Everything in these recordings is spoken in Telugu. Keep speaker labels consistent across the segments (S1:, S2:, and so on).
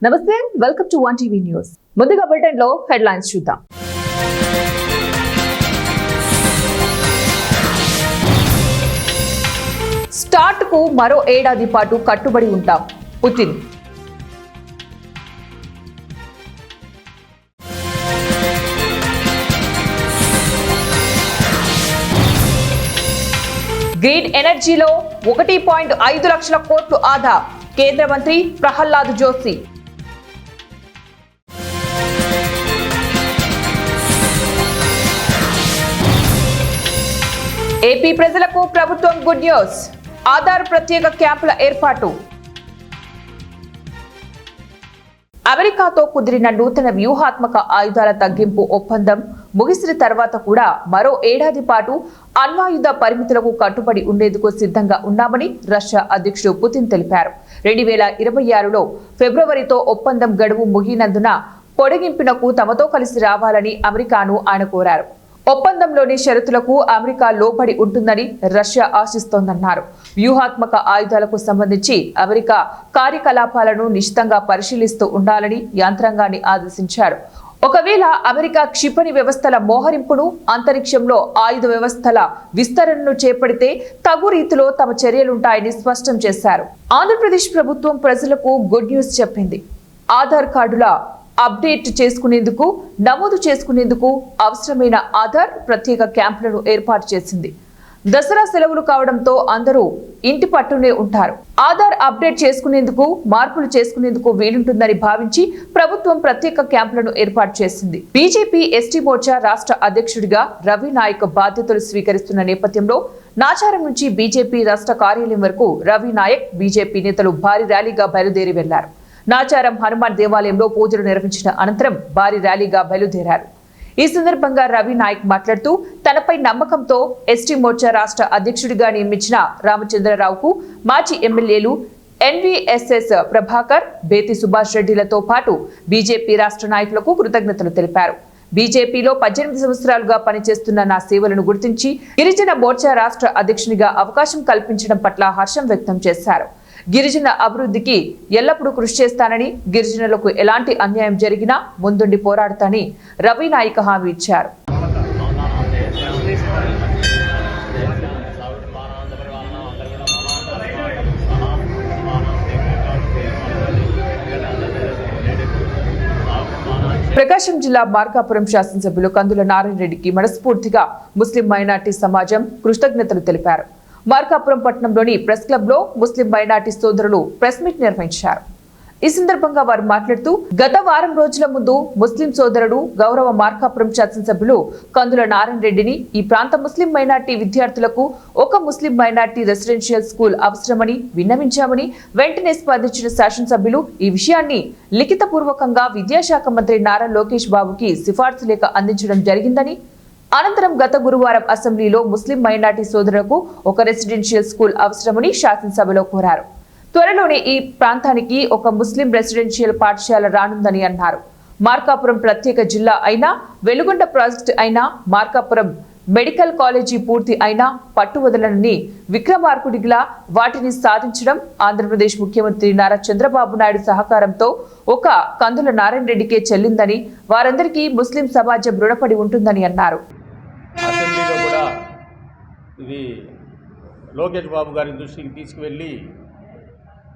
S1: నమస్తే, వెల్కమ్ టు 1TV న్యూస్. ముందుగా బులెటిన్ లో హెడ్లైన్స్ చూద్దాం. స్టార్ట్ కు మరో ఏడాది పాటు కట్టుబడి ఉంటాం పుతిన్. గ్రీన్ ఎనర్జీలో 1.5 లక్షల కోట్లు ఆదా. కేంద్ర మంత్రి ప్రహ్లాద్ జోషి. ఏపీ ప్రజలకు ప్రభుత్వం గుడ్ న్యూస్. ఆధార్ ప్రత్యేక క్యాంపుల ఏర్పాటు. అమెరికాతో కుదిరిన నూతన వ్యూహాత్మక ఆయుధాల తగ్గింపు ఒప్పందం ముగిసిన తర్వాత కూడా మరో ఏడాది పాటు అణ్వాయుధ పరిమితులకు కట్టుబడి ఉండేందుకు సిద్ధంగా ఉన్నామని రష్యా అధ్యక్షుడు పుతిన్ తెలిపారు. 2026లో ఫిబ్రవరితో ఒప్పందం గడువు ముగినందున పొడిగింపునకు తమతో కలిసి రావాలని అమెరికాను ఆయన కోరారు. ఒప్పందంలోని షరతులకు అమెరికా లోబడి ఉంటుందని రష్యా ఆశిస్తోందన్నారు. వ్యూహాత్మక ఆయుధాలకు సంబంధించి అమెరికా కార్యకలాపాలను నిశితంగా పరిశీలిస్తూ ఉండాలని యంత్రాంగాన్ని ఆదేశించారు. ఒకవేళ అమెరికా క్షిపణి వ్యవస్థల మోహరింపును, అంతరిక్షంలో ఆయుధ వ్యవస్థల విస్తరణను చేపడితే తగు రీతిలో తమ చర్యలుంటాయని స్పష్టం చేశారు. ఆంధ్రప్రదేశ్ ప్రభుత్వం ప్రజలకు గుడ్ న్యూస్ చెప్పింది. ఆధార్ కార్డుల అప్డేట్ చేసుకునేందుకు, నమోదు చేసుకునేందుకు అవసరమైన ఆధార్ ప్రత్యేక క్యాంపులను ఏర్పాటు చేసింది. దసరా సెలవులు కావడంతో అందరూ ఇంటి పట్టునే ఉంటారు. ఆధార్ అప్డేట్ చేసుకునేందుకు, మార్పులు చేసుకునేందుకు వీలుంటుందని భావించి ప్రభుత్వం ప్రత్యేక క్యాంపులను ఏర్పాటు చేసింది. బీజేపీ ఎస్టీ మోర్చా రాష్ట్ర అధ్యక్షుడిగా రవి నాయక్ బాధ్యతలు స్వీకరిస్తున్న నేపథ్యంలో నాచారం నుంచి బీజేపీ రాష్ట్ర కార్యాలయం వరకు రవి నాయక్, బీజేపీ నేతలు భారీ ర్యాలీగా బయలుదేరి వెళ్లారు. నాచారం హనుమాన్ దేవాలయంలో పూజలు నిర్వహించిన అనంతరం భారీ ర్యాలీగా బయలుదేరారు. ఈ సందర్భంగా రవి నాయక్ మాట్లాడుతూ తనపై నమ్మకంతో ఎస్టీ మోర్చా రాష్ట్ర అధ్యక్షుడిగా నియమించిన రామచంద్రరావుకు మాజీ ఎమ్మెల్యేలు ఎన్వీఎస్ఎస్ ప్రభాకర్, బేతి సుభాష్ రెడ్డిలతో పాటు బీజేపీ రాష్ట్ర నాయకులకు కృతజ్ఞతలు తెలిపారు. బీజేపీలో 18 సంవత్సరాలుగా పనిచేస్తున్న నా సేవలను గుర్తించి గిరిజన మోర్చా రాష్ట్ర అధ్యక్షునిగా అవకాశం కల్పించడం పట్ల హర్షం వ్యక్తం చేశారు. గిరిజన అభివృద్ధికి ఎల్లప్పుడూ కృషి చేస్తానని, గిరిజనులకు ఎలాంటి అన్యాయం జరిగినా ముందుండి పోరాడతానని రవి నాయక్ హామీ ఇచ్చారు. ప్రకాశం జిల్లా మార్కాపురం శాసనసభ్యులు కందుల నారాయణ రెడ్డికి మనస్ఫూర్తిగా ముస్లిం మైనార్టీ సమాజం కృతజ్ఞతలు తెలిపారు. మార్కాపురం పట్టణంలోని ప్రెస్ క్లబ్ లో ముస్లిం మైనార్టీ సోదరులు ప్రెస్ మీట్ నిర్వహించారు. ఈ సందర్భంగా వారు మాట్లాడుతూ గత వారం రోజుల ముందు ముస్లిం సోదరుడు గౌరవ మార్కాపురం శాసనసభ్యులు కందుల నారాయణ రెడ్డిని ఈ ప్రాంత ముస్లిం మైనార్టీ విద్యార్థులకు ఒక ముస్లిం మైనార్టీ రెసిడెన్షియల్ స్కూల్ అవసరమని విన్నవించామని వెంటనే స్పందించిన శాసనసభ్యులు ఈ విషయాన్ని లిఖితపూర్వకంగా విద్యాశాఖ మంత్రి నారా లోకేష్ బాబుకి సిఫార్సు లేఖ అందించడం జరిగిందని, అనంతరం గత గురువారం అసెంబ్లీలో ముస్లిం మైనార్టీ సోదరులకు ఒక రెసిడెన్షియల్ స్కూల్ అవసరమని శాసనసభలో కోరారు. త్వరలోనే ఈ ప్రాంతానికి ఒక ముస్లిం రెసిడెన్షియల్ పాఠశాల రానుందని అన్నారు. మార్కాపురం ప్రత్యేక జిల్లా అయినా, వెలుగొండ ప్రాజెక్టు అయినా, మార్కాపురం మెడికల్ కాలేజీ పూర్తి అయినా పట్టువదలనని విక్రమార్కుడిలా వాటిని సాధించడం ఆంధ్రప్రదేశ్ ముఖ్యమంత్రి నారా చంద్రబాబు నాయుడు సహకారంతో ఒక కందుల నారాయణ రెడ్డికే చెల్లిందని, వారందరికీ ముస్లిం సమాజం రుణపడి ఉంటుందని అన్నారు.
S2: అసెంబ్లీలో కూడా ఇది లోకేష్ బాబు గారి దృష్టికి తీసుకువెళ్ళి,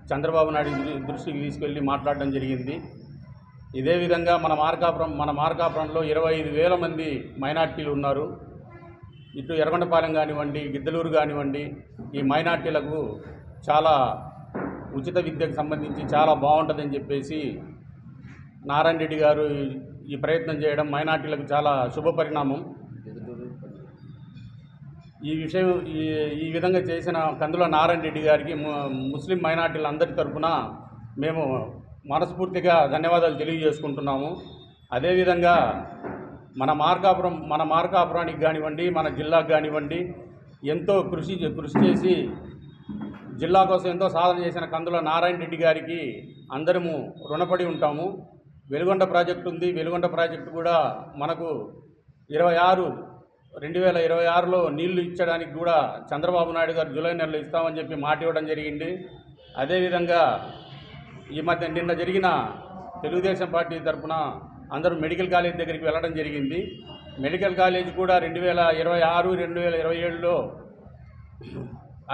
S2: చంద్రబాబు నాయుడు దృష్టికి తీసుకెళ్ళి మాట్లాడడం జరిగింది. ఇదే విధంగా మన మార్కాపురంలో 25,000 మంది మైనార్టీలు ఉన్నారు. ఇటు ఎర్రగొండపాలెం కానివ్వండి, గిద్దలూరు కానివ్వండి, ఈ మైనార్టీలకు చాలా ఉచిత విద్యకు సంబంధించి చాలా బాగుంటుందని చెప్పేసి నారాయణ రెడ్డి గారు ఈ ప్రయత్నం చేయడం మైనార్టీలకు చాలా శుభ పరిణామం. ఈ విధంగా చేసిన కందుల నారాయణ రెడ్డి గారికి ముస్లిం మైనార్టీలందరి తరఫున మేము మనస్ఫూర్తిగా ధన్యవాదాలు తెలియజేసుకుంటున్నాము. అదేవిధంగా మన మార్కాపురానికి కానివ్వండి, మన జిల్లాకు కానివ్వండి ఎంతో కృషి చేసి జిల్లా కోసం ఎంతో సాధన చేసిన కందుల నారాయణ రెడ్డి గారికి అందరము రుణపడి ఉంటాము. వెలుగొండ ప్రాజెక్టు ఉంది. వెలుగొండ ప్రాజెక్టు కూడా మనకు 2026లో నీళ్లు ఇచ్చడానికి కూడా చంద్రబాబు నాయుడు గారు జూలై నెలలో ఇస్తామని చెప్పి మాట ఇవ్వడం జరిగింది. అదేవిధంగా ఈ మధ్య నిన్న జరిగిన తెలుగుదేశం పార్టీ తరఫున అందరూ మెడికల్ కాలేజ్ దగ్గరికి వెళ్ళడం జరిగింది. మెడికల్ కాలేజ్ కూడా 2026, 2027లో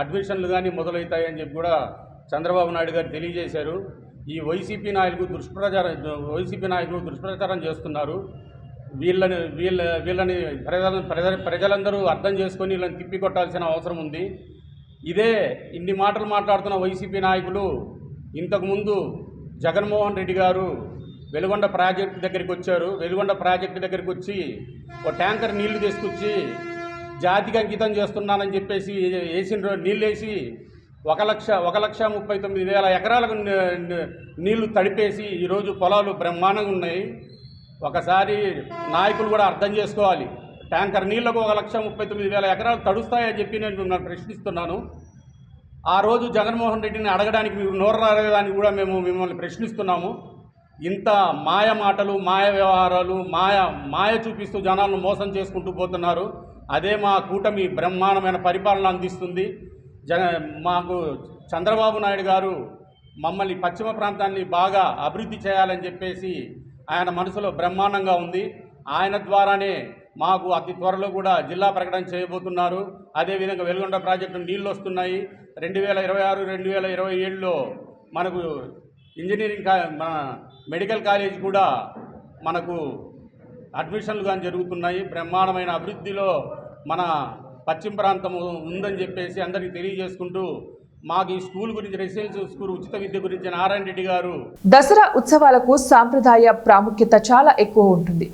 S2: అడ్మిషన్లు కానీ మొదలవుతాయని చెప్పి కూడా చంద్రబాబు నాయుడు గారు తెలియజేశారు. ఈ వైసీపీ నాయకులు దుష్ప్రచారం చేస్తున్నారు. వీళ్ళని ప్రజలందరూ అర్థం చేసుకొని వీళ్ళని తిప్పికొట్టాల్సిన అవసరం ఉంది. ఇన్ని మాటలు మాట్లాడుతున్న వైసీపీ నాయకులు ఇంతకుముందు జగన్మోహన్ రెడ్డి గారు వెలుగొండ ప్రాజెక్టు దగ్గరికి వచ్చారు. వెలుగొండ ప్రాజెక్టు దగ్గరికి వచ్చి ఒక ట్యాంకర్ నీళ్లు తీసుకొచ్చి జాతికి అంకితం చేస్తున్నానని చెప్పేసి వేసిన నీళ్ళు వేసి 1,39,000 ఎకరాలకు నీళ్లు తడిపేసి ఈరోజు పొలాలు బ్రహ్మాండంగా ఉన్నాయి. ఒకసారి నాయకులు కూడా అర్థం చేసుకోవాలి. ట్యాంకర్ నీళ్లకు 1,39,000 ఎకరాలు తడుస్తాయని చెప్పి నేను మిమ్మల్ని ప్రశ్నిస్తున్నాను. ఆ రోజు జగన్మోహన్ రెడ్డిని అడగడానికి మీరు నోరు రాలేదని కూడా మేము మిమ్మల్ని ప్రశ్నిస్తున్నాము. ఇంత మాయ మాటలు, మాయ వ్యవహారాలు, మాయ చూపిస్తూ జనాలను మోసం చేసుకుంటూ పోతున్నారు. అదే మా కూటమి బ్రహ్మాండమైన పరిపాలన అందిస్తుంది. మాకు చంద్రబాబు నాయుడు గారు మమ్మల్ని పశ్చిమ ప్రాంతాన్ని బాగా అభివృద్ధి చేయాలని చెప్పేసి ఆయన మనసులో బ్రహ్మాండంగా ఉంది. ఆయన ద్వారానే మాకు అతి త్వరలో కూడా జిల్లా ప్రకటన చేయబోతున్నారు. అదేవిధంగా వెలుగొండ ప్రాజెక్టు నీళ్ళు వస్తున్నాయి. 2026, 2027లో మనకు ఇంజనీరింగ్ మన మెడికల్ కాలేజ్ కూడా మనకు అడ్మిషన్లు కానీ జరుగుతున్నాయి. బ్రహ్మాండమైన అభివృద్ధిలో మన పశ్చిమ ప్రాంతం ఉందని చెప్పేసి అందరికీ తెలియజేసుకుంటూ మాకు ఈ స్కూల్ గురించి, రెసిడెన్షియల్ స్కూల్ ఉచిత విద్య గురించి నారాయణ రెడ్డి గారు.
S1: దసరా ఉత్సవాలకు సాంప్రదాయ ప్రాముఖ్యత చాలా ఎక్కువ ఉంటుంది.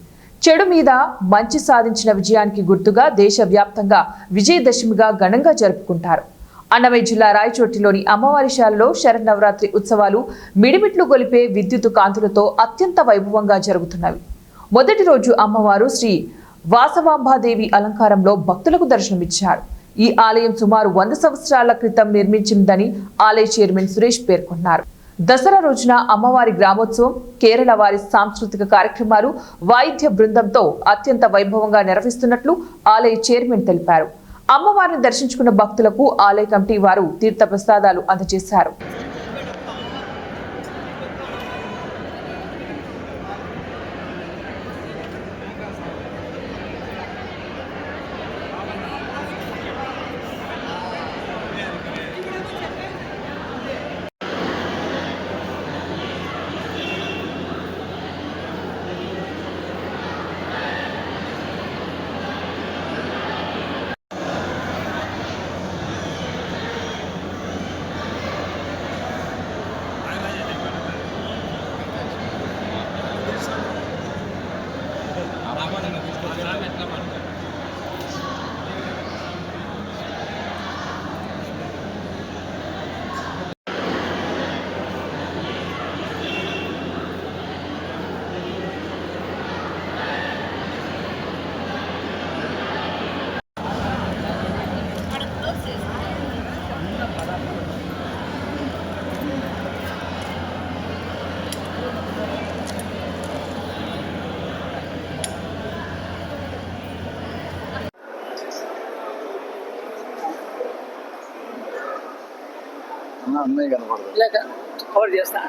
S1: చెడు మీద మంచి సాధించిన విజయానికి గుర్తుగా దేశవ్యాప్తంగా విజయదశమిగా ఘనంగా జరుపుకుంటారు. అన్నమయ్య జిల్లా రాయచోటిలోని అమ్మవారి శాలలో శరన్నవరాత్రి ఉత్సవాలు మిడిమిట్లు గొలిపే విద్యుత్ కాంతులతో అత్యంత వైభవంగా జరుగుతున్నవి. మొదటి రోజు అమ్మవారు శ్రీ వాసవాంబాదేవి అలంకారంలో భక్తులకు దర్శనమిచ్చారు. ఈ ఆలయం సుమారు 100 సంవత్సరాల క్రితం నిర్మించిందని ఆలయ చైర్మన్ సురేష్ పేర్కొన్నారు. దసరా రోజున అమ్మవారి గ్రామోత్సవం, కేరళ వారి సాంస్కృతిక కార్యక్రమాలు వాయిద్య బృందంతో అత్యంత వైభవంగా నిర్వహిస్తున్నట్లు ఆలయ చైర్మన్ తెలిపారు. అమ్మవారిని దర్శించుకున్న భక్తులకు ఆలయ కమిటీ వారు తీర్థ ప్రసాదాలు అందజేశారు.
S3: అన్నయ్య కనపడదు
S4: లేక కవర్ చేస్తా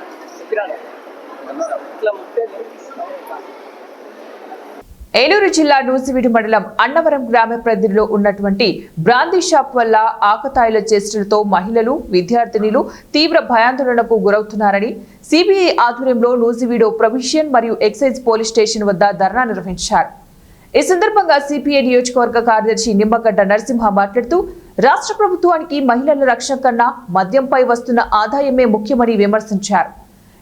S1: ఏలూరు జిల్లా నూజివీడు మండలం అన్నవరం గ్రామ పరిధిలో ఉన్నటువంటి బ్రాందీ షాప్ వల్ల ఆకతాయిల చేష్టలతో మహిళలు, విద్యార్థినులు తీవ్ర భయాందోళనకు గురవుతున్నారని సిబిఐ ఆధ్వర్యంలో నూజివీడు ప్రొవిషన్ మరియు ఎక్సైజ్ పోలీస్ స్టేషన్ వద్ద ధర్నా నిర్వహించారు. ఈ సందర్భంగా సిపిఐ నియోజకవర్గ కార్యదర్శి నిమ్మగడ్డ నరసింహ మాట్లాడుతూ రాష్ట్ర ప్రభుత్వానికి మహిళల రక్షణ కన్నా మద్యంపై వస్తున్న ఆదాయమే ముఖ్యమని విమర్శించారు.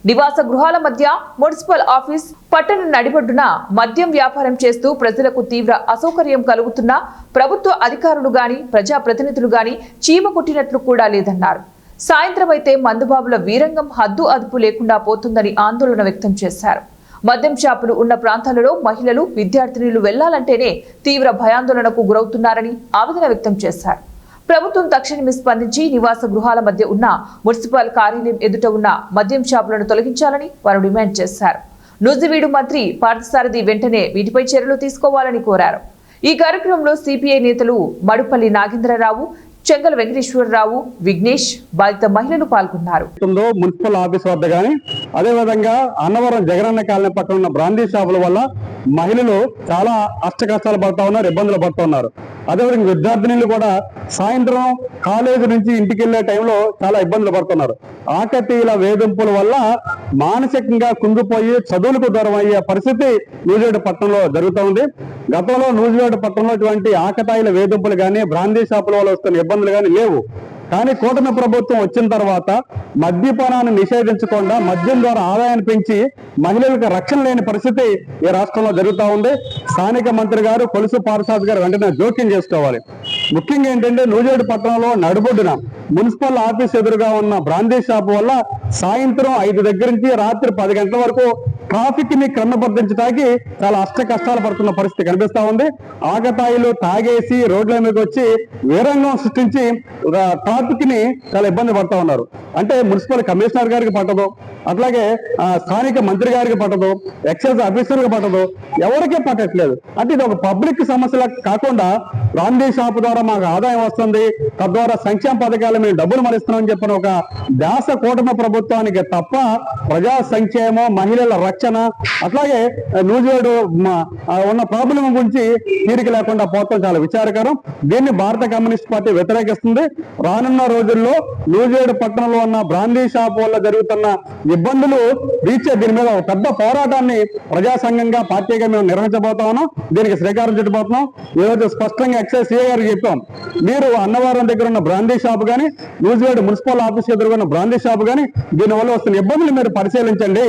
S1: నివాస గృహాల మధ్య మున్సిపల్ ఆఫీస్ పట్టణ నడిబొడ్డున మద్యం వ్యాపారం చేస్తూ ప్రజలకు తీవ్ర అసౌకర్యం కలుగుతున్నా ప్రభుత్వ అధికారులు గాని, ప్రజాప్రతినిధులు గాని చీమ కొట్టినట్లు కూడా లేదన్నారు. సాయంత్రం అయితే మందుబాబుల వీరంగం హద్దు అదుపు లేకుండా పోతుందని ఆందోళన వ్యక్తం చేశారు. మద్యం షాపులు ఉన్న ప్రాంతాలలో మహిళలు, విద్యార్థినులు వెళ్లాలంటేనే తీవ్ర భయాందోళనకు గురవుతున్నారని ఆవేదన వ్యక్తం చేశారు. ప్రభుత్వం తక్షణమే స్పందించి నివాస గృహాల మధ్య ఉన్న మున్సిపల్ కార్యాలయం ఎదుట ఉన్న మద్యం షాపులను తొలగించాలని వారు డిమాండ్ చేశారు. నూజివీడు మంత్రి పార్థసారథి వెంటనే వీటిపై చర్యలు తీసుకోవాలని కోరారు. ఈ కార్యక్రమంలో సిపిఐ నేతలు మడుపల్లి నాగేంద్రరావు, చెంగల్ వెంకటేశ్వరరావు, విఘ్నేష్, బాధిత మహిళలు పాల్గొన్నారు.
S3: మున్సిపల్ ఆఫీస్ వద్ద గానీ, అదేవిధంగా అన్నవరం జగనన్న కాలనీ పక్కన ఉన్న బ్రాందీ షాపుల వల్ల మహిళలు చాలా కష్టాలు పడుతూ ఉన్నారు, ఇబ్బందులు పడుతూ ఉన్నారు. అదేవిధంగా విద్యార్థినులు కూడా సాయంత్రం కాలేజీ నుంచి ఇంటికి వెళ్లే టైంలో చాలా ఇబ్బందులు పడుతున్నారు. ఆకతీయుల వేధింపుల వల్ల మానసికంగా కుంగిపోయి చదువులకు దూరం అయ్యే పరిస్థితి నూజివీడు పట్టణంలో జరుగుతూ ఉంది. గతంలో నూజివీడు పట్టణంలో ఇటువంటి ఆకతాయిల వేధింపులు కానీ, బ్రాందీ షాపుల వల్ల వస్తున్న ఇబ్బందులు కానీ లేవు. కానీ కూటమి ప్రభుత్వం వచ్చిన తర్వాత మద్యపానాన్ని నిషేధించకుండా మద్యం ద్వారా ఆదాయాన్ని పెంచి మహిళలకు రక్షణ లేని పరిస్థితి ఈ రాష్ట్రంలో జరుగుతూ ఉంది. స్థానిక మంత్రి గారు కొలుసు పార్సాద్ గారు వెంటనే జోక్యం చేసుకోవాలి. ముఖ్యంగా ఏంటంటే నూజివీడు పట్టణంలో నడుబొడ్డున మున్సిపల్ ఆఫీస్ ఎదురుగా ఉన్న బ్రాందీ షాపు వల్ల సాయంత్రం 5 దగ్గర నుంచి రాత్రి 10 గంటల వరకు ట్రాఫిక్ ని క్రమబద్ధించడానికి చాలా కష్టాలు పడుతున్న పరిస్థితి కనిపిస్తా ఉంది. ఆకతాయిలు తాగేసి రోడ్ల మీదకి వచ్చి వీరంగం సృష్టించి ట్రాఫిక్ ని చాలా ఇబ్బంది పడుతూ ఉన్నారు. అంటే మున్సిపల్ కమిషనర్ గారికి పట్టదు, అట్లాగే స్థానిక మంత్రి గారికి పట్టదు, ఎక్సైజ్ ఆఫీసర్కి పట్టదు, ఎవరికీ పట్టట్లేదు. అంటే ఇది ఒక పబ్లిక్ సమస్యలా కాకుండా బ్రాందీ షాపు ద్వారా మాకు ఆదాయం వస్తుంది, తద్వారా సంక్షేమ పథకాలు మేము డబ్బులు మరిస్తున్నామని చెప్పిన ఒక ధ్యాస కూటమి ప్రభుత్వానికి తప్ప ప్రజా సంక్షేమం, మహిళల రక్షణ, అట్లాగే నూజివీడు ఉన్న ప్రాబ్లం గురించి తీరిక లేకుండా పోవడం చాలా విచారకరం. దీన్ని భారత కమ్యూనిస్ట్ పార్టీ వ్యతిరేకిస్తుంది. రానున్న రోజుల్లో నూజివీడు పట్టణంలో ఉన్న బ్రాందీ షాప్ వల్ల జరుగుతున్న ఇబ్బందులు దీని మీద ఒక పెద్ద పోరాటాన్ని ప్రజా సంఘంగా పార్టీగా మేము నిర్వహించబోతా ఉన్నాం. దీనికి శ్రీకారం చుట్టబోతున్నాం. ఈరోజు స్పష్టంగా ఎక్సైజ్ సిఐ గారికి చెప్పాం, మీరు అన్నవరం దగ్గర ఉన్న బ్రాందీ షాప్ కానీ, నూజివీడు మున్సిపల్ ఆఫీస్ ఎదురుకున్న బ్రాందీ షాప్ కానీ, దీనివల్ల వస్తున్న ఇబ్బందులు మీరు పరిశీలించండి.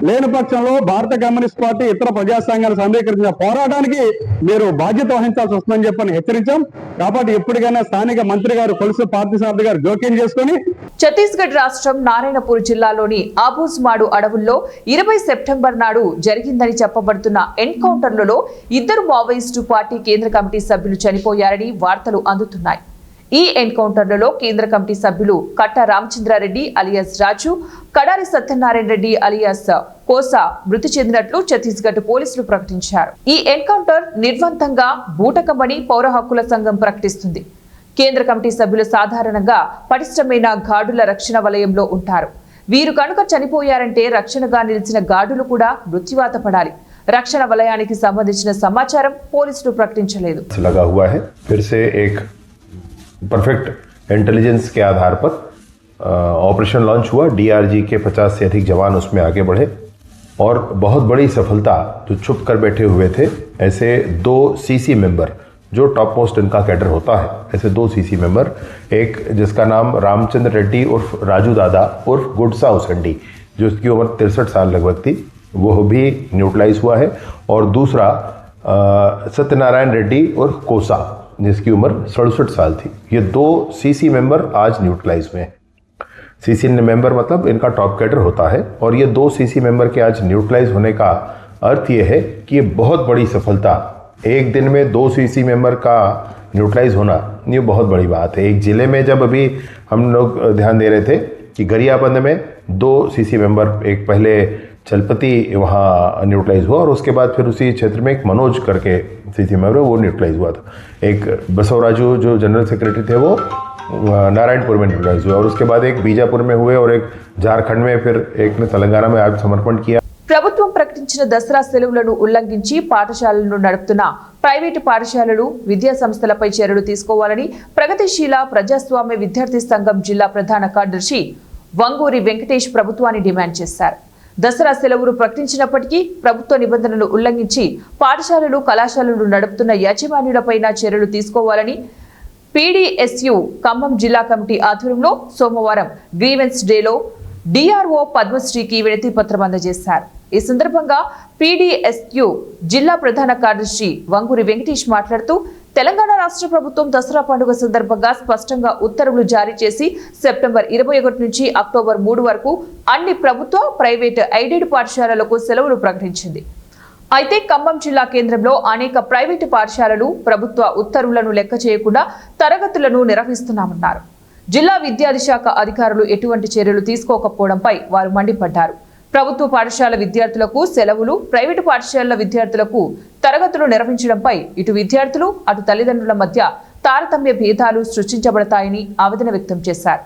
S3: లేని పక్షంలో భారత కమ్యూనిస్ట్ పార్టీ ఇతర ప్రజా సంఘాలు సమీకరించిన పోరాటానికి మీరు బాధ్యత వహించాల్సి వస్తుందని చెప్పని హెచ్చరించాం. కాబట్టి ఇప్పటికైనా స్థానిక మంత్రి గారు కొలుసు పార్థసారథి గారు జోక్యం చేసుకుని.
S1: ఛత్తీస్గఢ్ రాష్ట్రం నారాయణపూర్ జిల్లాలోని ఆబూజ్మాడు అడవుల్లో 20 సెప్టెంబర్ నాడు జరిగిందని చెప్పబడుతున్న ఎన్కౌంటర్లలో 2 మావోయిస్టు పార్టీ కేంద్ర కమిటీ సభ్యులు చనిపోయారని వార్తలు అందుతున్నాయి. ఈ ఎన్కౌంటర్లలో కేంద్ర కమిటీ సభ్యులు కట్ట రామచంద్రారెడ్డి అలియాస్ రాజు, కడారి సత్యనారాయణ రెడ్డి అలియాస్ కోసా మృతి చెందినట్లు ఛత్తీస్గఢ్ పోలీసులు ప్రకటించారు. ఈ ఎన్కౌంటర్ నిర్వంతంగా బూటకమని పౌర హక్కుల సంఘం ప్రకటిస్తుంది. కేంద్ర కమిటీ సభ్యులు సాధారణంగా పటిష్టమైన గార్డుల రక్షణ వలయంలో ఉంటారు. వీరు కనుక చనిపోయారంటే రక్షణగా నిలిచిన గార్డులు కూడా మృత్యువాత పడాలి. రక్షణ వలయానికి సంబంధించిన సమాచారం పోలీసులు ప్రకటించలేదు.
S4: परफेक्ट इंटेलिजेंस के आधार पर ऑपरेशन लॉन्च हुआ। डीआरजी के 50 से अधिक जवान उसमें आगे बढ़े और बहुत बड़ी सफलता, जो छुप कर बैठे हुए थे ऐसे 2 सीसी मेंबर, जो टॉप मोस्ट इनका कैडर होता है, ऐसे 2 सीसी मेंबर, एक जिसका नाम रामचंद्र रेड्डी उर्फ राजू दादा उर्फ गुडसा उसंडी, जो इसकी उम्र 63 साल लगभग थी, वो भी न्यूट्रलाइज हुआ है। और दूसरा सत्यनारायण रेड्डी उर्फ कोसा, जिसकी उम्र 67 साल थी। ये 2 सीसी मेंबर आज न्यूट्रलाइज हुए हैं। सीसी मेंबर मतलब इनका टॉप कैडर होता है, और ये 2 सीसी मेंबर के आज न्यूट्रलाइज होने का अर्थ ये है कि ये बहुत बड़ी सफलता, एक दिन में 2 सीसी मेंबर का न्यूट्रलाइज होना ये बहुत बड़ी बात है। एक ज़िले में जब अभी हम लोग ध्यान दे रहे थे कि गरियाबंद में 2 सीसी मेंबर, एक पहले चलपति वहाँ न्यूट्रलाइज हुआ और उसके बाद फिर उसी क्षेत्र में एक मनोज करके सीसी मेंबर वो न्यूट्रलाइज हुआ था। एक बसवराजू जो जनरल सेक्रेटरी थे वो नारायणपुर में न्यूट्रलाइज हुआ, और उसके बाद एक बीजापुर में हुए और एक झारखंड में, फिर एक ने तेलंगाना में आत्मसमर्पण किया।
S1: ప్రభుత్వం ప్రకటించిన దసరా సెలవులను ఉల్లంఘించి పాఠశాలలను నడుపుతున్న ప్రైవేటు పాఠశాలలు, విద్యా సంస్థలపై చర్యలు తీసుకోవాలని ప్రగతిశీల ప్రజాస్వామ్య విద్యార్థి సంఘం జిల్లా ప్రధాన కార్యదర్శి వంగూరి వెంకటేష్ ప్రభుత్వాన్ని డిమాండ్ చేశారు. దసరా సెలవులు ప్రకటించినప్పటికీ ప్రభుత్వ నిబంధనలు ఉల్లంఘించి పాఠశాలలు, కళాశాలలు నడుపుతున్న యాజమాన్యులపైన చర్యలు తీసుకోవాలని పీడీఎస్యు ఖమ్మం జిల్లా కమిటీ ఆధ్వర్యంలో సోమవారం గ్రీవెన్స్ డేలో డిఆర్ఓ పద్మశ్రీకి వినతి పత్రం అందజేశారు. ఈ సందర్భంగా పీడీఎస్యు జిల్లా ప్రధాన కార్యదర్శి వంగూరి వెంకటేష్ మాట్లాడుతూ, తెలంగాణ రాష్ట్ర ప్రభుత్వం దసరా పండుగ సందర్భంగా స్పష్టంగా ఉత్తర్వులు జారీ చేసి సెప్టెంబర్ 21 నుంచి అక్టోబర్ 3 వరకు అన్ని ప్రభుత్వ, ప్రైవేటు ఎయిడెడ్ పాఠశాలలకు సెలవులు ప్రకటించింది. అయితే ఖమ్మం జిల్లా కేంద్రంలో అనేక ప్రైవేటు పాఠశాలలు ప్రభుత్వ ఉత్తర్వులను లెక్క చేయకుండా తరగతులను నిర్వహిస్తున్నామన్నారు. జిల్లా విద్యాశాఖ అధికారులు ఎటువంటి చర్యలు తీసుకోకపోవడంపై వారు మండిపడ్డారు. ప్రభుత్వ పాఠశాల విద్యార్థులకు సెలవులు, ప్రైవేటు పాఠశాలల విద్యార్థులకు తరగతులు నిర్వహించడంపై ఇటు విద్యార్థులు, అటు తల్లిదండ్రుల మధ్య తారతమ్య భేదాలు సృష్టించబడతాయని ఆవేదన వ్యక్తం చేశారు.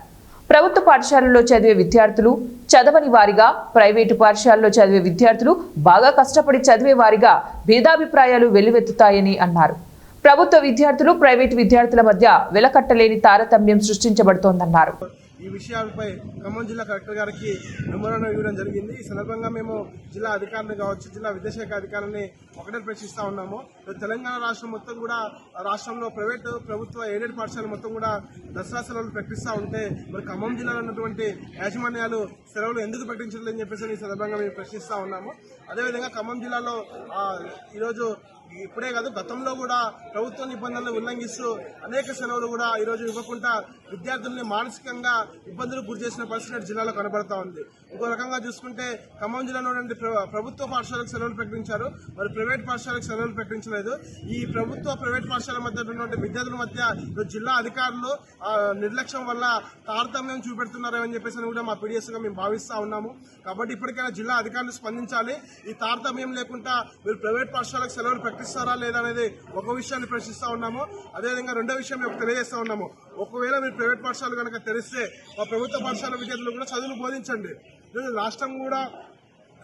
S1: ప్రభుత్వ పాఠశాలల్లో చదివే విద్యార్థులు చదవని వారిగా, ప్రైవేటు పాఠశాలలో చదివే విద్యార్థులు బాగా కష్టపడి చదివే వారిగా భేదాభిప్రాయాలు వెల్లువెత్తుతాయని అన్నారు. ప్రభుత్వ విద్యార్థులు, ప్రైవేటు విద్యార్థుల మధ్య వెలకట్టలేని తారతమ్యం సృష్టించబడుతోందన్నారు.
S5: ఈ విషయాలపై ఖమ్మం జిల్లా కలెక్టర్ గారికి మెమోరాండం ఇవ్వడం జరిగింది. ఈ సందర్భంగా మేము జిల్లా అధికారులు కావచ్చు, జిల్లా విద్యాశాఖ అధికారులని ఒకటే ప్రశ్నిస్తా ఉన్నాము. తెలంగాణ రాష్ట్రం మొత్తం కూడా, రాష్ట్రంలో ప్రైవేటు, ప్రభుత్వ ఎయిడెడ్ పాఠశాలలు మొత్తం కూడా దసరా సెలవులు ప్రకటిస్తూ ఉంటే మరి ఖమ్మం జిల్లాలో ఉన్నటువంటి యాజమాన్యాలు సెలవులు ఎందుకు ప్రకటించలేదని చెప్పేసి ఈ సందర్భంగా మేము ప్రశ్నిస్తా ఉన్నాము. అదేవిధంగా ఖమ్మం జిల్లాలో ఈరోజు ఇప్పుడే కాదు, గతంలో కూడా ప్రభుత్వ నిబంధనలు ఉల్లంఘిస్తూ అనేక సెలవులు కూడా ఈరోజు ఇవ్వకుండా విద్యార్థుల్ని మానసికంగా ఇబ్బందులకు గురి చేసిన పరిస్థితి జిల్లాలో కనబడతా ఉంది. ఇంకో రకంగా చూసుకుంటే ఖమ్మం జిల్లాలో ప్రభుత్వ పాఠశాలకు సెలవులు ప్రకటించారు, మరి ప్రైవేట్ పాఠశాలకు సెలవులు ప్రకటించలేదు. ఈ ప్రభుత్వ ప్రైవేట్ పాఠశాల మధ్య ఉన్నటువంటి విద్యార్థుల మధ్య జిల్లా అధికారులు నిర్లక్ష్యం వల్ల తారతమ్యం చూపెడుతున్నారని చెప్పేసి కూడా మా పీడిఎస్గా మేము భావిస్తా ఉన్నాము. కాబట్టి ఇప్పటికైనా జిల్లా అధికారులు స్పందించాలి. ఈ తారతమ్యం లేకుండా మీరు ప్రైవేట్ పాఠశాలకు సెలవులు ప్రకటిస్తారా లేదా అనేది ఒక విషయాన్ని ప్రశ్నిస్తా ఉన్నాము. అదేవిధంగా రెండో విషయం మేము తెలియజేస్తా ఉన్నాము. ఒకవేళ మీరు ప్రైవేట్ పాఠశాలలు కనుక తెరిస్తే మా ప్రభుత్వ పాఠశాల విద్యార్థులు కూడా చదువులు బోధించండి.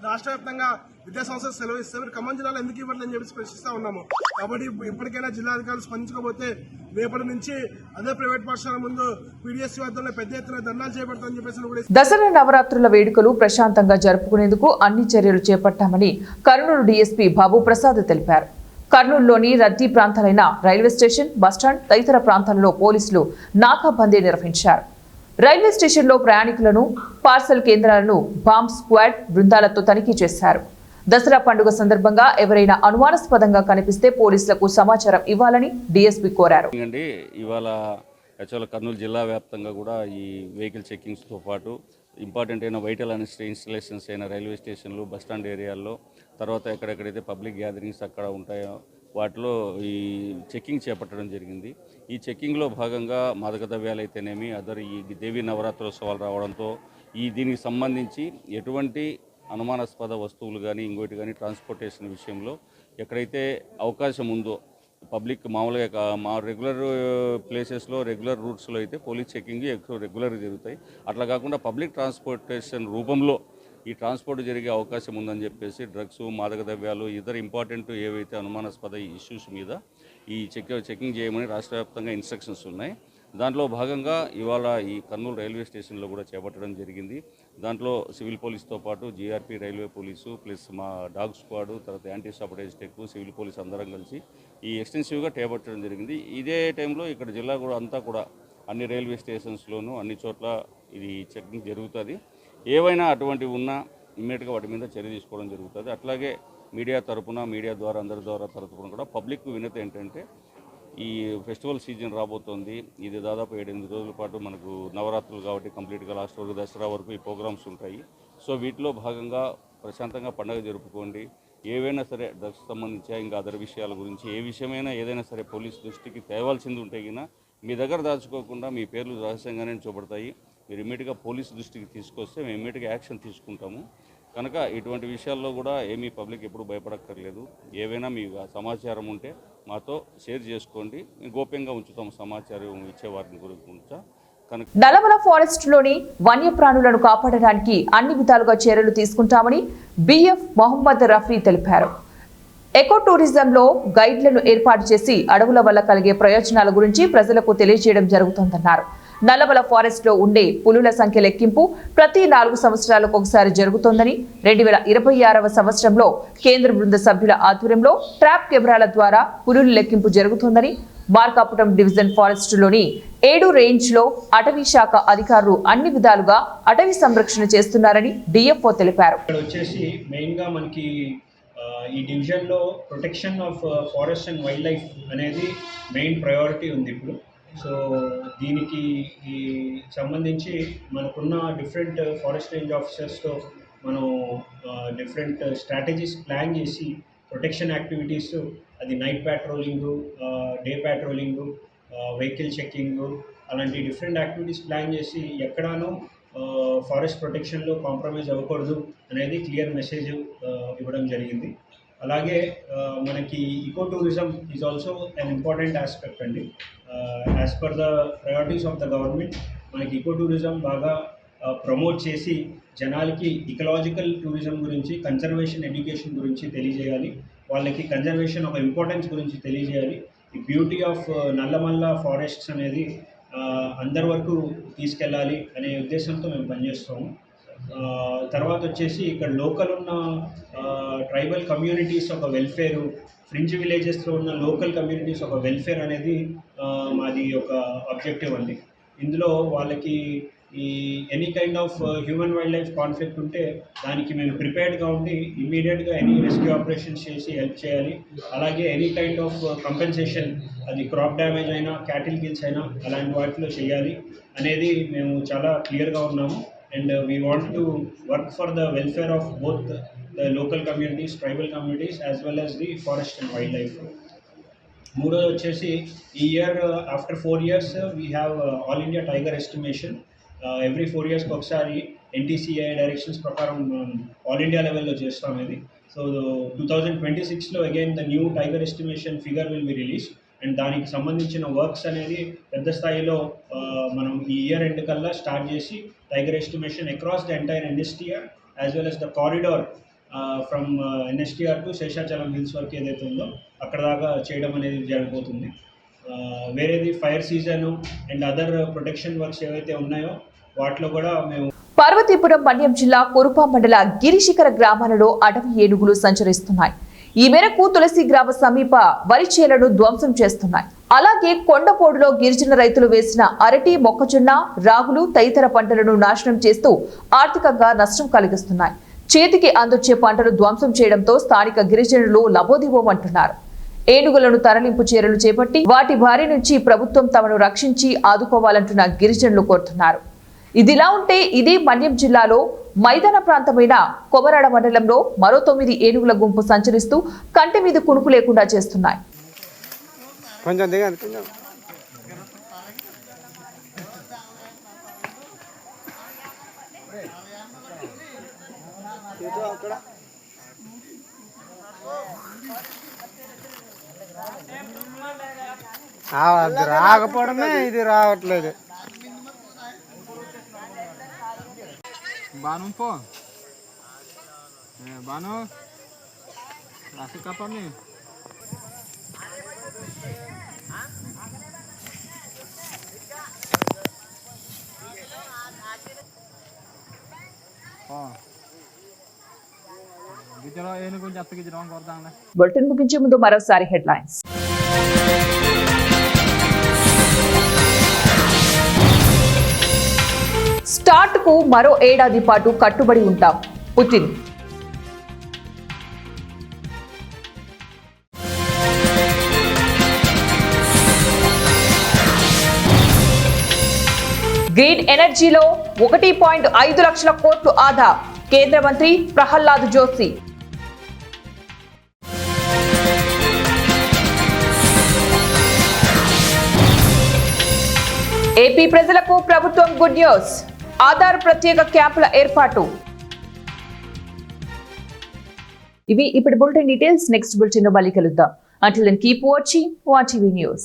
S5: రాష్ట్ర వ్యాప్తంగా విద్యాసంస్థలు సెలవు ఇస్తే మీరు ఖమ్మం జిల్లాలో ఎందుకు ఇవ్వట్లని చెప్పి ప్రశ్నిస్తా ఉన్నాము. కాబట్టి ఇప్పటికైనా జిల్లా అధికారులు స్పందించకపోతే రేపటి నుంచి అదే ప్రైవేట్ పాఠశాల ముందు పీడిఎస్ వద్ద పెద్ద ఎత్తున ధర్నాలు చేపడతామని చెప్పేసి.
S1: దసరా నవరాత్రుల వేడుకలు ప్రశాంతంగా జరుపుకునేందుకు అన్ని చర్యలు చేపట్టామని కర్నూలు డీఎస్పీ బాబు ప్రసాద్ తెలిపారు. కర్నూలులోని రద్దీ ప్రాంతాలైన రైల్వే స్టేషన్, బస్టాండ్ తదితర ప్రాంతాలలో పోలీసులు నాకాబందీ నిర్వహించారు. రైల్వే స్టేషన్లో ప్రయాణికులను, పార్సల్ కేంద్రాలను బాంబ్ స్క్వాడ్ బృందాలతో తనిఖీ చేశారు. దసరా పండుగ సందర్భంగా ఎవరైనా అనుమానాస్పదంగా కనిపిస్తే పోలీసులకు సమాచారం ఇవ్వాలని డీఎస్పీ కోరారు.
S6: ఇవాళ యాక్చువల్గా కర్నూలు జిల్లా వ్యాప్తంగా కూడా ఈ వెహికల్ చెకింగ్స్తో పాటు ఇంపార్టెంట్ అయిన వైటల్ ఇన్స్టలేషన్స్ అయిన రైల్వే స్టేషన్లు, బస్టాండ్ ఏరియాల్లో, తర్వాత ఎక్కడెక్కడైతే పబ్లిక్ గ్యాదరింగ్స్ అక్కడ ఉంటాయో వాటిలో ఈ చెకింగ్ చేపట్టడం జరిగింది. ఈ చెకింగ్లో భాగంగా మాదక ద్రవ్యాలు అయితేనేమి, ఈ దేవీ నవరాత్రోత్సవాలు రావడంతో దీనికి సంబంధించి ఎటువంటి అనుమానాస్పద వస్తువులు కానీ ఇంకోటి కానీ ట్రాన్స్పోర్టేషన్ విషయంలో ఎక్కడైతే అవకాశం ఉందో పబ్లిక్ మామూలుగా మా రెగ్యులర్ ప్లేసెస్లో, రెగ్యులర్ రూట్స్లో అయితే పోలీస్ చెకింగ్ ఎక్కువ రెగ్యులర్గా జరుగుతాయి. అట్లా కాకుండా పబ్లిక్ ట్రాన్స్పోర్టేషన్ రూపంలో ఈ ట్రాన్స్పోర్ట్ జరిగే అవకాశం ఉందని చెప్పేసి డ్రగ్స్, మాదక ద్రవ్యాలు, ఇతర ఇంపార్టెంట్ ఏవైతే అనుమానాస్పద ఇష్యూస్ మీద ఈ చెకింగ్ చేయమని రాష్ట్ర వ్యాప్తంగా ఇన్స్ట్రక్షన్స్ ఉన్నాయి. దాంట్లో భాగంగా ఇవాళ ఈ కర్నూలు రైల్వే స్టేషన్లో కూడా చేపట్టడం జరిగింది. దాంట్లో సివిల్ పోలీస్తో పాటు జీఆర్పీ రైల్వే పోలీసు ప్లస్ మా డాగ్ స్క్వాడ్, తర్వాత యాంటీ సాబటేజ్ టెక్, సివిల్ పోలీస్ అందరం కలిసి ఈ ఎక్స్టెన్సివ్గా చేపట్టడం జరిగింది. ఇదే టైంలో ఇక్కడ జిల్లా కూడా అంతా కూడా అన్ని రైల్వే స్టేషన్స్లోనూ అన్ని చోట్ల ఇది చెకింగ్ జరుగుతుంది. ఏవైనా అటువంటివి ఉన్నా ఇమ్మీడియట్గా వాటి మీద చర్య తీసుకోవడం జరుగుతుంది. అట్లాగే మీడియా తరపున, మీడియా ద్వారా, అందరి ద్వారా తరపున కూడా పబ్లిక్ వినతి ఏంటంటే ఈ ఫెస్టివల్ సీజన్ రాబోతోంది. ఇది దాదాపు 7-8 రోజుల పాటు మనకు నవరాత్రులు కాబట్టి కంప్లీట్గా లాస్ట్ వరకు దసరా వరకు ఈ ప్రోగ్రామ్స్ ఉంటాయి. సో వీటిలో భాగంగా ప్రశాంతంగా పండుగ జరుపుకోండి. ఏవైనా సరే డ్రగ్స్ సంబంధించి ఇంకా అదర్ విషయాల గురించి ఏ విషయమైనా ఏదైనా సరే పోలీస్ దృష్టికి తేవాల్సింది ఉంటే గినా మీ దగ్గర దాచుకోకుండా మీ పేర్లు రహస్యంగానే చూపడతాయి. మీరు ఇమ్మీడియట్గా పోలీసు దృష్టికి తీసుకొస్తే మేము ఇమ్మీడియట్గా యాక్షన్ తీసుకుంటాము. కనుక ఇటువంటి విషయాల్లో కూడా ఏమీ పబ్లిక్ ఎప్పుడు భయపడక్కర్లేదు. ఏవైనా మీ సమాచారం ఉంటే మాతో షేర్ చేసుకోండి, గోప్యంగా ఉంచుతాము సమాచారం ఇచ్చేవారిని గురించి.
S1: నల్లమల ఫారెస్ట్ లోని వన్యప్రాణులను కాపాడడానికి అన్ని విధాలుగా చర్యలు తీసుకుంటామని బిఎఫ్ మొహమ్మద్ రఫీ తెలిపారు. ఎకో టూరిజంలో గైడ్లను ఏర్పాటు చేసి అడవుల వల్ల కలిగే ప్రయోజనాల గురించి ప్రజలకు తెలియజేయడం జరుగుతోందన్నారు. నల్లమల ఫారెస్ట్ లో ఉండే పులుల సంఖ్య లెక్కింపు ప్రతి 4 సంవత్సరాలకు ఒకసారి జరుగుతోందని, 2026వ సంవత్సరంలో కేంద్ర బృంద సభ్యుల ఆధ్వర్యంలో ట్రాప్ కెమెరాల ద్వారా పులుల లెక్కింపు జరుగుతోందని, మార్కాపురం డివిజన్ ఫారెస్ట్ లోని 7 రేంజ్ లో అటవీ శాఖ అధికారులు అన్ని విధాలుగా అటవీ సంరక్షణ చేస్తున్నారని డిఎఫ్ఓ తెలిపారు.
S7: ఈ డివిజన్లో protection of forest and wild life అనేది మెయిన్ ప్రయారిటీ ఉంది ఇప్పుడు. సో దీనికి సంబంధించి మనకున్న డిఫరెంట్ ఫారెస్ట్ రేంజ్ ఆఫీసర్స్తో మనం డిఫరెంట్ స్ట్రాటజీస్ ప్లాన్ చేసి ప్రొటెక్షన్ యాక్టివిటీస్, అది నైట్ ప్యాట్రోలింగు, డే ప్యాట్రోలింగు, వెహికల్ చెక్కింగు, అలాంటి డిఫరెంట్ యాక్టివిటీస్ ప్లాన్ చేసి ఎక్కడానూ ఫారెస్ట్ ప్రొటెక్షన్లో కాంప్రమైజ్ అవ్వకూడదు అనేది క్లియర్ మెసేజ్ ఇవ్వడం జరిగింది. అలాగే మనకి eco tourism is also an important aspect అండి. As per the priorities of the government మనకి ఈకో టూరిజం బాగా ప్రమోట్ చేసి జనాలకి ఇకలాజికల్ టూరిజం గురించి, కన్జర్వేషన్ ఎడ్యుకేషన్ గురించి తెలియజేయాలి. వాళ్ళకి కన్జర్వేషన్ ఒక ఇంపార్టెన్స్ గురించి తెలియజేయాలి. ఈ బ్యూటీ ఆఫ్ నల్లమల్ల ఫారెస్ట్స్ అనేది అందరి వరకు తీసుకెళ్ళాలి అనే ఉద్దేశంతో మేము పనిచేస్తాము. తర్వాత వచ్చేసి ఇక్కడ లోకల్ ఉన్న ట్రైబల్ కమ్యూనిటీస్ ఒక వెల్ఫేరు, ఫ్రింజ్ విలేజెస్లో ఉన్న లోకల్ కమ్యూనిటీస్ ఒక వెల్ఫేర్ అనేది మాది ఒక ఆబ్జెక్టివ్ అండి. ఇందులో వాళ్ళకి ఈ any kind of human wild life conflict ఉంటే దానికి మేము ప్రిపేర్డ్గా ఉండి ఇమీడియట్గా ఎనీ రెస్క్యూ ఆపరేషన్స్ చేసి హెల్ప్ చేయాలి. అలాగే ఎనీ కైండ్ ఆఫ్ కంపెన్సేషన్, అది క్రాప్ డ్యామేజ్ అయినా, క్యాటిల్ కిల్స్ అయినా అలాంటి వాటిలో చేయాలి అనేది మేము చాలా క్లియర్గా ఉన్నాము. And we want to work for the welfare of both the local communities, tribal communities as well as the forest and wild life. మూడోది వచ్చేసి ఈ year after 4 years we have all India tiger estimation. Every 4 years ఒకసారి NTCA డైరెక్షన్స్ ప్రకారం ఆల్ ఇండియా లెవెల్లో చేస్తాం ఇది. సో 2026లో again the new tiger estimation figure will be release. And దానికి సంబంధించిన వర్క్స్ అనేది పెద్ద స్థాయిలో మనం ఈ ఇయర్ ఎండ్ కల్లా స్టార్ట్ చేసి tiger estimation across the entire NSTR as well as the corridor from NSTR to Seshachalam hills వరకు ఏదైతే ఉందో అక్కడ దాకా చేయడం అనేది జరగబోతుంది. వేరేది fire season and other protection works ఏవైతే ఉన్నాయో వాటిలో కూడా మేము.
S1: పార్వతీపురం మన్యం జిల్లా కురుపా మండల గిరిశిఖర గ్రామాలలో అడవి ఏనుగులు సంచరిస్తున్నాయి. ఈ మేరకు తులసి గ్రామ సమీప వరి చేలను ధ్వంసం చేస్తున్నాయి. అలాగే కొండపోడులో గిరిజన రైతులు వేసిన అరటి, మొక్కజొన్న, రాగులు తదితర పంటలను నాశనం చేస్తూ ఆర్థికంగా నష్టం కలిగిస్తున్నాయి. చేతికి అందొచ్చే పంటలు ధ్వంసం చేయడంతో స్థానిక గిరిజనులు లబోదిబోమంటున్నారు. ఏనుగులను తరలింపు చర్యలు చేపట్టి వాటి బారి నుంచి ప్రభుత్వం తమను రక్షించి ఆదుకోవాలంటున్న గిరిజనులు కోరుతున్నారు. ఇదిలా ఉంటే ఇదే మన్యం జిల్లాలో మైదాన ప్రాంతమైన కొమరాడ మండలంలో మరో 9 ఏనుగుల గుంపు సంచరిస్తూ కంటి మీద కునుకు లేకుండా చేస్తున్నాయి.
S8: రాకపోవడమే ఇది రావట్లేదు. బాను పో బాను రాసి కప్పని
S1: బులెటిన్ ముగించే ముందు మరోసారి హెడ్లైన్స్. స్టార్ట్ కు మరో ఏడాది పాటు కట్టుబడి ఉంటాం పుతిన్. గ్రీన్ ఎనర్జీలో 1.5 లక్షల కోట్లు ఆదా కేంద్ర మంత్రి ప్రహ్లాద్ జోషి. ఏపీ ప్రజలకు ప్రభుత్వం గుడ్ న్యూస్, ఆధార్ ప్రత్యేక క్యాంపుల ఏర్పాటు. ఇవి ఇప్పుడు బులెటిన్ డీటెయిల్స్. నెక్స్ట్ బులెటిన్ లో మళ్ళీ కలుద్దాం. Until then, keep watching ONE TV News.